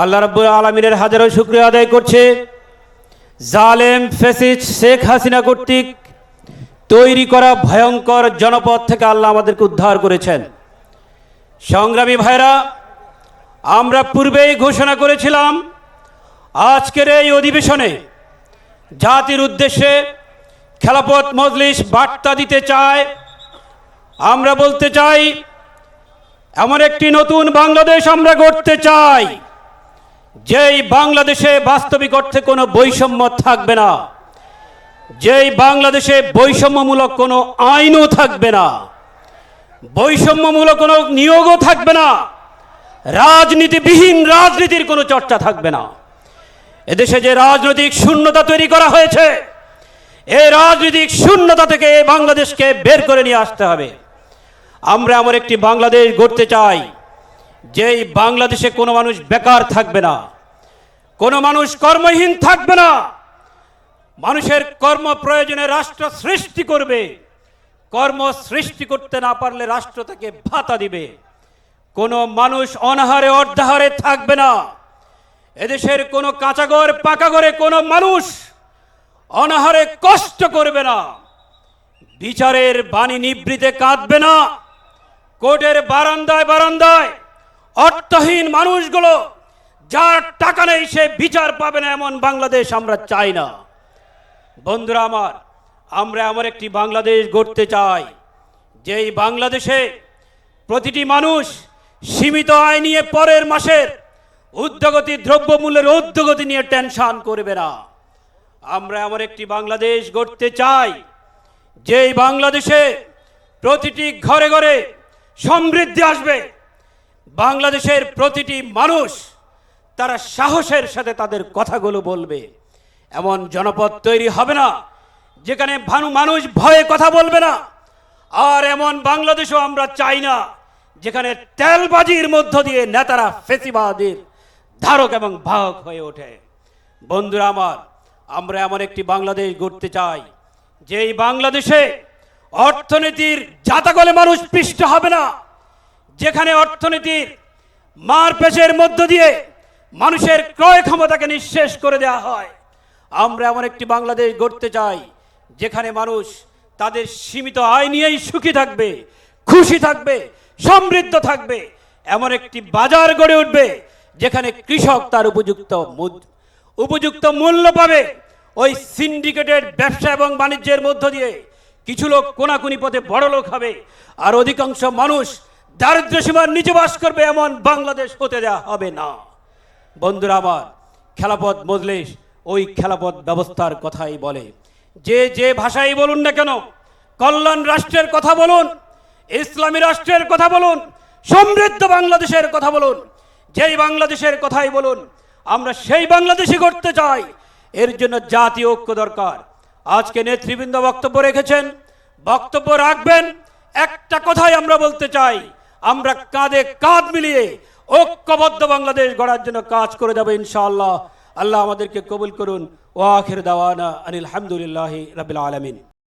আল্লাহ রাব্বুল আলামিনের হাজারো শুকরিয়া আদায় করছে জালেম ফ্যাসিস্ট শেখ হাসিনা কর্তৃক তৈরি করা ভয়ঙ্কর জনপদ থেকে আল্লাহ আমাদেরকে উদ্ধার করেছেন। সংগ্রামী ভাইরা, আমরা পূর্বেই ঘোষণা করেছিলাম আজকের এই অধিবেশনে জাতির উদ্দেশ্যে খেলাফত মজলিস বার্তা দিতে চায়। আমরা বলতে চাই, এমন একটি নতুন বাংলাদেশ আমরা গড়তে চাই, যেই বাংলাদেশে বাস্তবিক অর্থে কোনো বৈষম্য থাকবে না, যেই বাংলাদেশে বৈষম্যমূলক কোনো আইনও থাকবে না, বৈষম্যমূলক কোনো নিয়োগও থাকবে না, রাজনীতিবিহীন রাজনীতির কোনো চর্চা থাকবে না। এদেশে যে রাজনৈতিক শূন্যতা তৈরি করা হয়েছে, এই রাজনৈতিক শূন্যতা থেকে এই বাংলাদেশকে বের করে নিয়ে আসতে হবে। আমরা এমন একটি বাংলাদেশ গড়তে চাই, যেই বাংলাদেশে কোনো মানুষ বেকার থাকবে না, কোনো মানুষ কর্মহীন থাকবে না, মানুষের কর্ম প্রয়োজনে রাষ্ট্র সৃষ্টি করবে, কর্ম সৃষ্টি করতে না পারলে রাষ্ট্র তাকে ভাতা দিবে, কোনো মানুষ অনাহারে অর্ধাহারে থাকবে না, এদেশের কোনো কাঁচাঘর পাকা ঘরে কোনো মানুষ অনাহারে কষ্ট করবে না, বিচারের বাণী নিবৃতে কাঁদবে না, কোর্টের বারান্দায় বারান্দায় অর্থহীন মানুষগুলো যার টাকা নেই সে বিচার পাবে না, এমন বাংলাদেশ আমরা চাই না। বন্ধুরা আমার, আমরা এমন একটি বাংলাদেশ গড়তে চাই, যেই বাংলাদেশে প্রতিটি মানুষ সীমিত আয় নিয়ে পরের মাসের ঊর্ধ্বগতি দ্রব্যমূল্যের ঊর্ধ্বগতি নিয়ে টেনশন করবে না। আমরা এমন একটি বাংলাদেশ গড়তে চাই, যেই বাংলাদেশে প্রতিটি ঘরে ঘরে সমৃদ্ধি আসবে, বাংলাদেশের প্রতিটি মানুষ তারা সাহসের সাথে তাদের কথাগুলো বলবে। এমন জনপদ তৈরি হবে না যেখানে মানুষ ভয়ে কথা বলবে না। আর এমন বাংলাদেশও আমরা চাই না যেখানে তেলবাজির মধ্য দিয়ে নেতারা ফেসিবাদের ধারক এবং বাহক হয়ে ওঠে। বন্ধুরা আমার, আমরা এমন একটি বাংলাদেশ গড়তে চাই, যেই বাংলাদেশে অর্থনীতির জাতাকলে মানুষ পিষ্ট হবে না, যেখানে অর্থনীতির মারপেচের মধ্য দিয়ে মানুষের ক্রয় ক্ষমতাকে নিঃশেষ করে দেওয়া হয়। আমরা এমন একটি বাংলাদেশ গড়তে চাই, যেখানে মানুষ তাদের সীমিত আয় নিয়েই সুখী থাকবে, খুশি থাকবে, সমৃদ্ধ থাকবে। এমন একটি বাজার গড়ে উঠবে যেখানে কৃষক তার উপযুক্ত মূল্য পাবে। ওই সিন্ডিকেটেড ব্যবসা এবং বাণিজ্যের মধ্য দিয়ে কিছু লোক কোনাকুনি পথে বড় লোক হবে, আর অধিকাংশ মানুষ দারিদ্র সীমার নিচে বাস করবে। এমন বাংলাদেশ হতে দেওয়া হবে না। বন্ধুরা আমার, খেলাফত মজলিস ওই খেলাফত ব্যবস্থার কথাই বলে। যে ভাষাই বলুন না কেন, কল্যাণ রাষ্ট্রের কথা বলুন, ইসলামী রাষ্ট্রের কথা বলুন, সমৃদ্ধ বাংলাদেশের কথা বলুন, যেই বাংলাদেশের কথাই বলুন, আমরা সেই বাংলাদেশই করতে চাই। এর জন্য জাতীয় ঐক্য দরকার। আজকে নেতৃবৃন্দ বক্তব্য রেখেছেন, বক্তব্য রাখবেন। একটা কথাই আমরা বলতে চাই, আমরা কাঁধে কাঁধ মিলিয়ে ঐক্যবদ্ধ বাংলাদেশ গড়ার জন্য কাজ করে যাব ইনশাআল্লাহ। আল্লাহ আমাদেরকে কবুল করুন। ওয়া আখির দাওয়ানা আনিল হামদুলিল্লাহি রাব্বিল আলামিন।